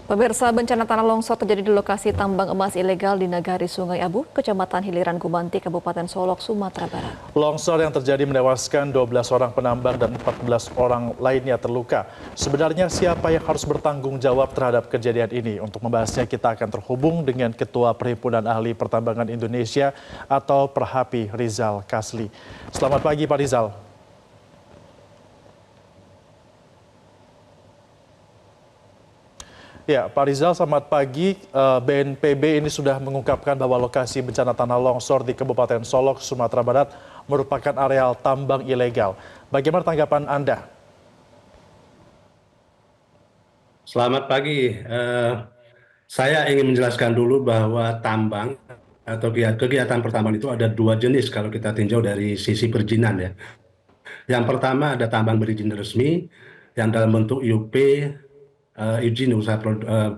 Pemirsa, bencana tanah longsor terjadi di lokasi tambang emas ilegal di Nagari Sungai Abu, Kecamatan Hiliran Kubanti, Kabupaten Solok, Sumatera Barat. Longsor yang terjadi menewaskan 12 orang penambang dan 14 orang lainnya terluka. Sebenarnya siapa yang harus bertanggung jawab terhadap kejadian ini? Untuk membahasnya kita akan terhubung dengan Ketua Perhimpunan Ahli Pertambangan Indonesia atau Perhapi, Rizal Kasli. Selamat pagi Pak Rizal. Ya, Pak Rizal, selamat pagi. BNPB ini sudah mengungkapkan bahwa lokasi bencana tanah longsor di Kabupaten Solok, Sumatera Barat merupakan areal tambang ilegal. Bagaimana tanggapan Anda? Selamat pagi. Saya ingin menjelaskan dulu bahwa tambang atau kegiatan pertambangan itu ada dua jenis kalau kita tinjau dari sisi perizinan ya. Yang pertama ada tambang berizin resmi yang dalam bentuk IUP, izin usaha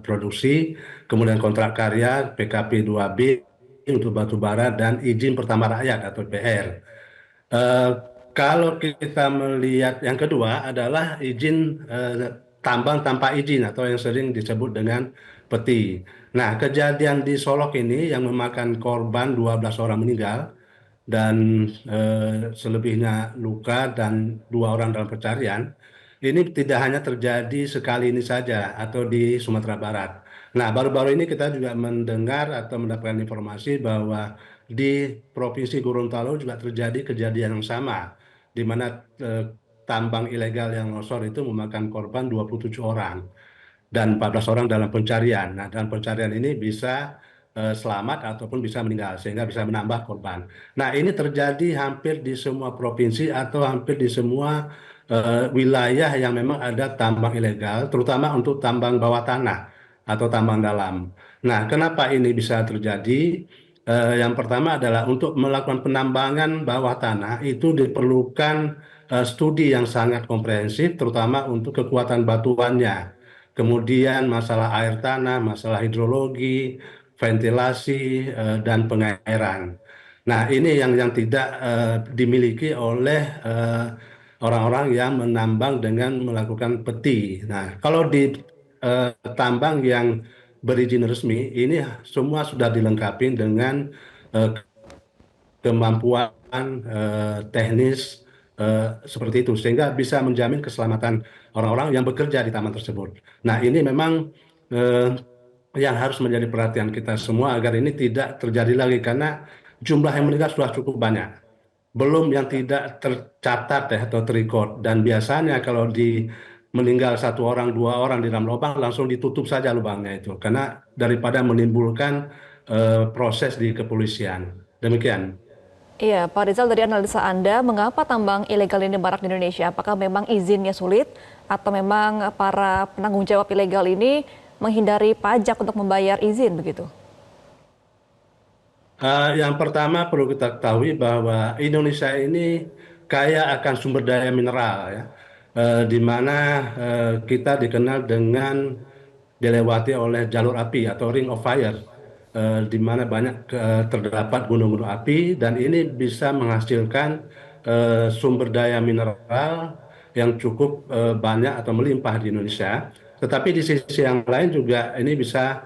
produksi, kemudian kontrak karya, PKP 2B untuk batu bara, dan izin pertama rakyat atau PR. Eh, Kalau kita melihat yang kedua adalah izin tambang tanpa izin atau yang sering disebut dengan peti. Nah, kejadian di Solok ini yang memakan korban 12 orang meninggal dan selebihnya luka dan 2 orang dalam pencarian. Ini tidak hanya terjadi sekali ini saja atau di Sumatera Barat. Nah, baru-baru ini kita juga mendengar atau mendapatkan informasi bahwa di Provinsi Gorontalo juga terjadi kejadian yang sama, di mana tambang ilegal yang longsor itu memakan korban 27 orang dan 14 orang dalam pencarian. Nah, dalam pencarian ini bisa selamat ataupun bisa meninggal, sehingga bisa menambah korban. Nah, ini terjadi hampir di semua provinsi atau hampir di semua wilayah yang memang ada tambang ilegal, terutama untuk tambang bawah tanah atau tambang dalam. Nah, kenapa ini bisa terjadi? Yang pertama adalah untuk melakukan penambangan bawah tanah itu diperlukan studi yang sangat komprehensif, terutama untuk kekuatan batuannya. Kemudian masalah air tanah, masalah hidrologi, ventilasi, dan pengairan. Nah, ini yang tidak dimiliki oleh orang-orang yang menambang dengan melakukan peti. Nah, kalau di tambang yang berizin resmi, ini semua sudah dilengkapi dengan eh, kemampuan teknis seperti itu, sehingga bisa menjamin keselamatan orang-orang yang bekerja di taman tersebut. Nah, ini memang eh, yang harus menjadi perhatian kita semua agar ini tidak terjadi lagi, karena jumlah yang meninggal sudah cukup banyak. Belum yang tidak tercatat ya, atau terrecord. Dan biasanya kalau di meninggal 1 orang, 2 orang di dalam lubang, langsung ditutup saja lubangnya itu, karena daripada menimbulkan proses di kepolisian. Demikian. Iya, Pak Rizal, dari analisa Anda, mengapa tambang ilegal ini marak di Indonesia? Apakah memang izinnya sulit atau memang para penanggung jawab ilegal ini menghindari pajak untuk membayar izin begitu? Yang pertama perlu kita ketahui bahwa Indonesia ini kaya akan sumber daya mineral ya, di mana kita dikenal dengan dilewati oleh jalur api atau Ring of Fire, di mana banyak terdapat gunung-gunung api, dan ini bisa menghasilkan sumber daya mineral yang cukup banyak atau melimpah di Indonesia. Tetapi di sisi yang lain juga ini bisa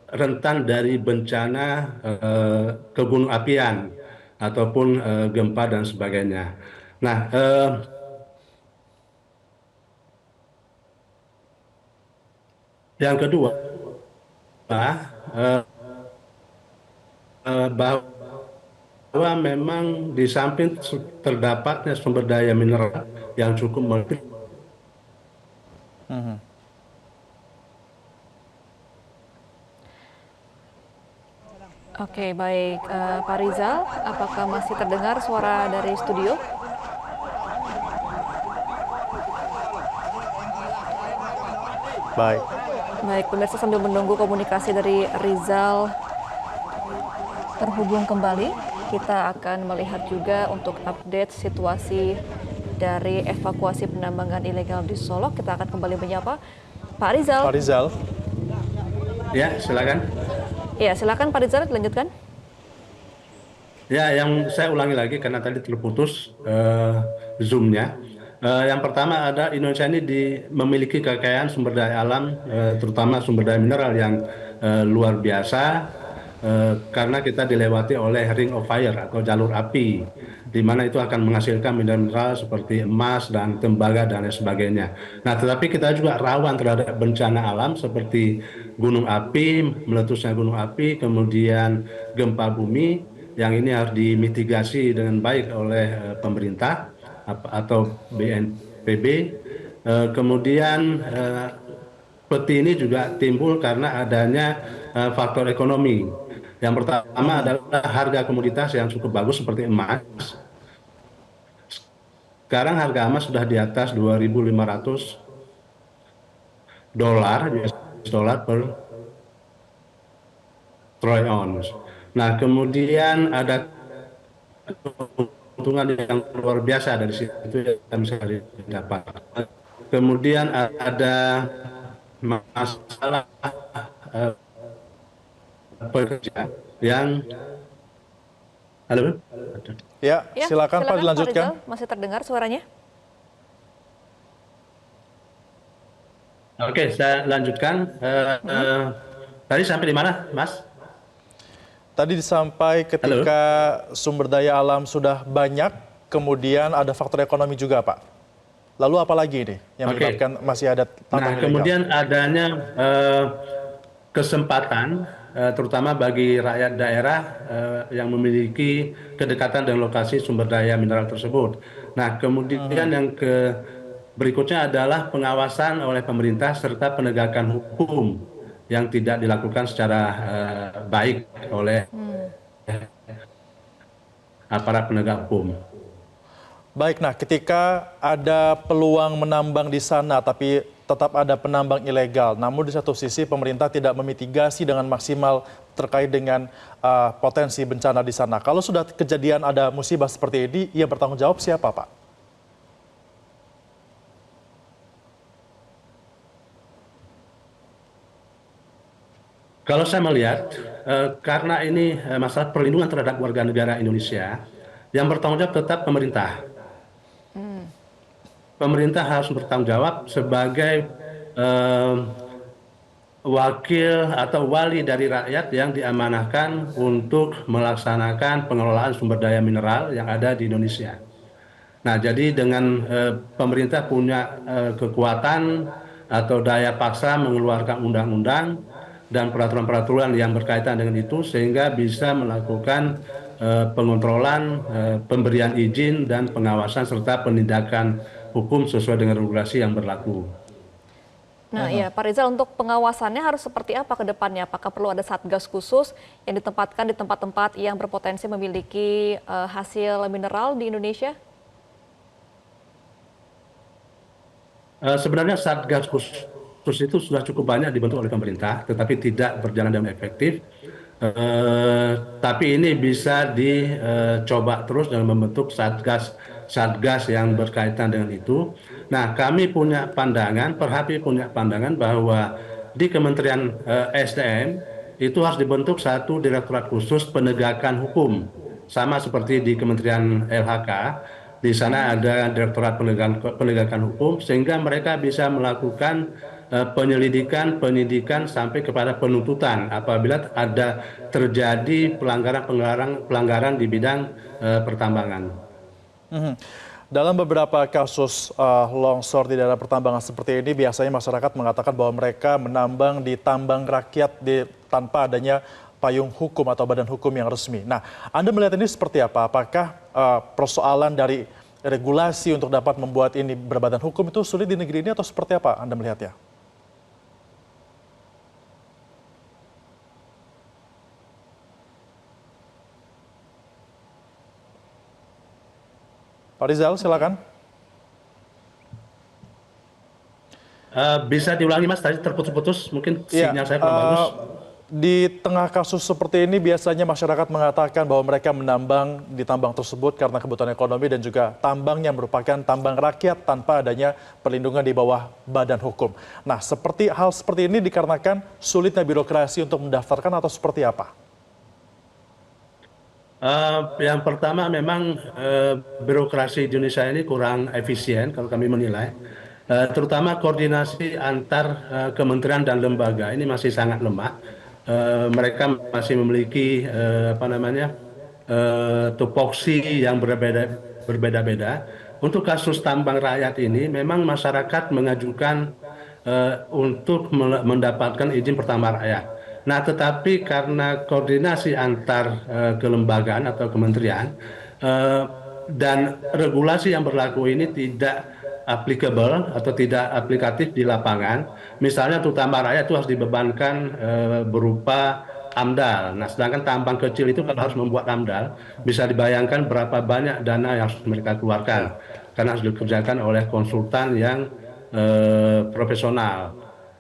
rentan dari bencana kegunung apian ataupun gempa dan sebagainya. Nah, yang kedua, eh, bahwa memang di samping terdapatnya sumber daya mineral yang cukup melimpah. Oke, baik. Pak Rizal, apakah masih terdengar suara dari studio? Baik. Baik, pemirsa, sambil menunggu komunikasi dari Rizal terhubung kembali, kita akan melihat juga untuk update situasi dari evakuasi penambangan ilegal di Solok. Kita akan kembali menyapa Pak Rizal. Pak Rizal. Ya, silakan. Ya, silakan Pak Rizal, dilanjutkan. Ya, yang saya ulangi lagi karena tadi terputus Zoom-nya. Yang pertama ada Indonesia ini memiliki kekayaan sumber daya alam, terutama sumber daya mineral yang luar biasa, karena kita dilewati oleh Ring of Fire atau jalur api, di mana itu akan menghasilkan mineral seperti emas dan tembaga dan lain sebagainya. Nah, tetapi kita juga rawan terhadap bencana alam seperti gunung api, meletusnya gunung api, kemudian gempa bumi, yang ini harus dimitigasi dengan baik oleh pemerintah atau BNPB. Kemudian peti ini juga timbul karena adanya faktor ekonomi. Yang pertama adalah harga komoditas yang cukup bagus seperti emas. Sekarang harga emas sudah di atas 2.500 dolar US dollar per troy ounce. Nah, kemudian ada keuntungan yang luar biasa dari situ yang bisa didapat. Kemudian ada masalah pekerja yang halo. Ya, silakan Pak dilanjutkan. Pak Rizal, masih terdengar suaranya? Oke, saya lanjutkan. Tadi sampai di mana, Mas? Tadi sampai ketika sumber daya alam sudah banyak, kemudian ada faktor ekonomi juga, Pak. Lalu apa lagi ini yang menyebabkan masih ada tambang ilegal? Kemudian adanya kesempatan, terutama bagi rakyat daerah yang memiliki kedekatan dengan lokasi sumber daya mineral tersebut. Nah, kemudian yang berikutnya adalah pengawasan oleh pemerintah serta penegakan hukum yang tidak dilakukan secara baik oleh aparat penegak hukum. Baik, nah ketika ada peluang menambang di sana tapi tetap ada penambang ilegal, namun di satu sisi pemerintah tidak memitigasi dengan maksimal terkait dengan potensi bencana di sana. Kalau sudah kejadian ada musibah seperti ini, yang bertanggung jawab siapa, Pak? Kalau saya melihat, karena ini masalah perlindungan terhadap warga negara Indonesia, yang bertanggung jawab tetap pemerintah. Pemerintah harus bertanggung jawab sebagai wakil atau wali dari rakyat yang diamanahkan untuk melaksanakan pengelolaan sumber daya mineral yang ada di Indonesia. Nah, jadi dengan pemerintah punya kekuatan atau daya paksa mengeluarkan undang-undang dan peraturan-peraturan yang berkaitan dengan itu sehingga bisa melakukan pengontrolan, pemberian izin dan pengawasan serta penindakan hukum sesuai dengan regulasi yang berlaku. Nah, ya Pak Rizal, untuk pengawasannya harus seperti apa ke depannya? Apakah perlu ada satgas khusus yang ditempatkan di tempat-tempat yang berpotensi memiliki hasil mineral di Indonesia? Sebenarnya satgas khusus itu sudah cukup banyak dibentuk oleh pemerintah, tetapi tidak berjalan dengan efektif. Tapi ini bisa dicoba terus dengan membentuk satgas yang berkaitan dengan itu. Nah, kami punya pandangan, Perhapi punya pandangan bahwa di Kementerian SDM itu harus dibentuk satu direktorat khusus penegakan hukum, sama seperti di Kementerian LHK. Di sana ada direktorat penegakan hukum sehingga mereka bisa melakukan penyelidikan, penyidikan sampai kepada penuntutan apabila ada terjadi pelanggaran di bidang pertambangan. Dalam beberapa kasus longsor di daerah pertambangan seperti ini, biasanya masyarakat mengatakan bahwa mereka menambang di tambang rakyat tanpa adanya payung hukum atau badan hukum yang resmi. Nah, Anda melihat ini seperti apa? Apakah persoalan dari regulasi untuk dapat membuat ini berbadan hukum itu sulit di negeri ini atau seperti apa Anda melihatnya? Pak Rizal, silakan. Bisa diulangi, Mas, tadi terputus-putus, mungkin sinyal saya kurang bagus. Di tengah kasus seperti ini biasanya masyarakat mengatakan bahwa mereka menambang di tambang tersebut karena kebutuhan ekonomi dan juga tambang yang merupakan tambang rakyat tanpa adanya perlindungan di bawah badan hukum. Nah, hal seperti ini dikarenakan sulitnya birokrasi untuk mendaftarkan atau seperti apa? Yang pertama memang birokrasi di Indonesia ini kurang efisien kalau kami menilai. Terutama koordinasi antar kementerian dan lembaga ini masih sangat lemah. Mereka masih memiliki apa namanya tupoksi yang berbeda-beda. Untuk kasus tambang rakyat ini, memang masyarakat mengajukan untuk mendapatkan izin pertambang rakyat. Nah, tetapi karena koordinasi antar kelembagaan atau kementerian eh, dan regulasi yang berlaku ini tidak applicable atau tidak aplikatif di lapangan. Misalnya untuk tambang rakyat itu harus dibebankan berupa AMDAL. Nah, sedangkan tambang kecil itu kalau harus membuat AMDAL, bisa dibayangkan berapa banyak dana yang harus mereka keluarkan karena harus dikerjakan oleh konsultan yang profesional.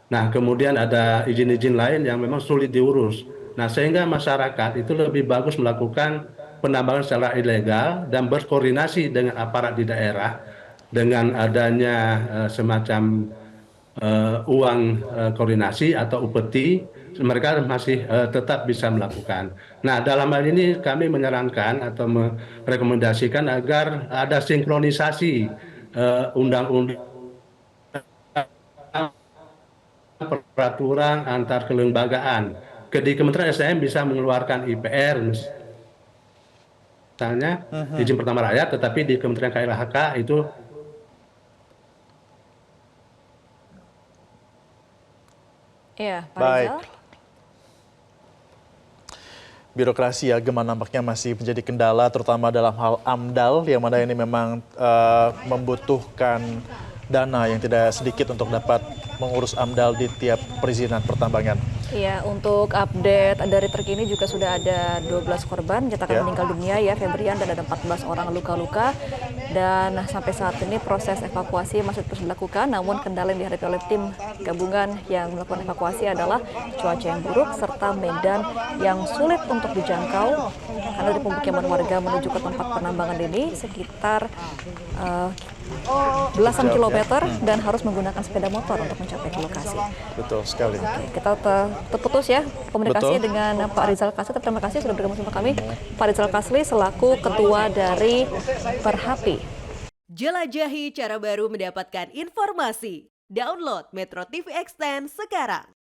Nah, kemudian ada izin-izin lain yang memang sulit diurus. Nah, sehingga masyarakat itu lebih bagus melakukan penambangan secara ilegal dan berkoordinasi dengan aparat di daerah dengan adanya semacam uang koordinasi atau upeti, mereka masih tetap bisa melakukan. Nah, dalam hal ini kami menyarankan atau merekomendasikan agar ada sinkronisasi undang-undang peraturan antar kelembagaan. Di Kementerian SDM bisa mengeluarkan IPR misalnya izin pertama rakyat, tetapi di Kementerian KLHK itu Iya, Pak Baik. Rizal. Birokrasi ya, Gemma, nampaknya masih menjadi kendala terutama dalam hal AMDAL yang mana ini memang membutuhkan dana yang tidak sedikit untuk dapat mengurus AMDAL di tiap perizinan pertambangan. Iya, untuk update dari terkini juga sudah ada 12 korban nyatakan Ya. meninggal dunia ya, Febrian, dan ada 14 orang luka-luka. Dan sampai saat ini proses evakuasi masih terus dilakukan, namun kendala yang dihadapi oleh tim gabungan yang melakukan evakuasi adalah cuaca yang buruk serta medan yang sulit untuk dijangkau karena dari pemukiman warga menuju ke tempat penambangan ini sekitar belasan kilometer dan harus menggunakan sepeda motor untuk mencapai ke lokasi. Betul sekali. Kita terputus ya komunikasi Betul. dengan Pak Rizal Kasli. Terima kasih sudah bergabung sama kami. Pak Rizal Kasli selaku Ketua dari Perhapi. Jelajahi cara baru mendapatkan informasi. Download Metro TV Extend sekarang.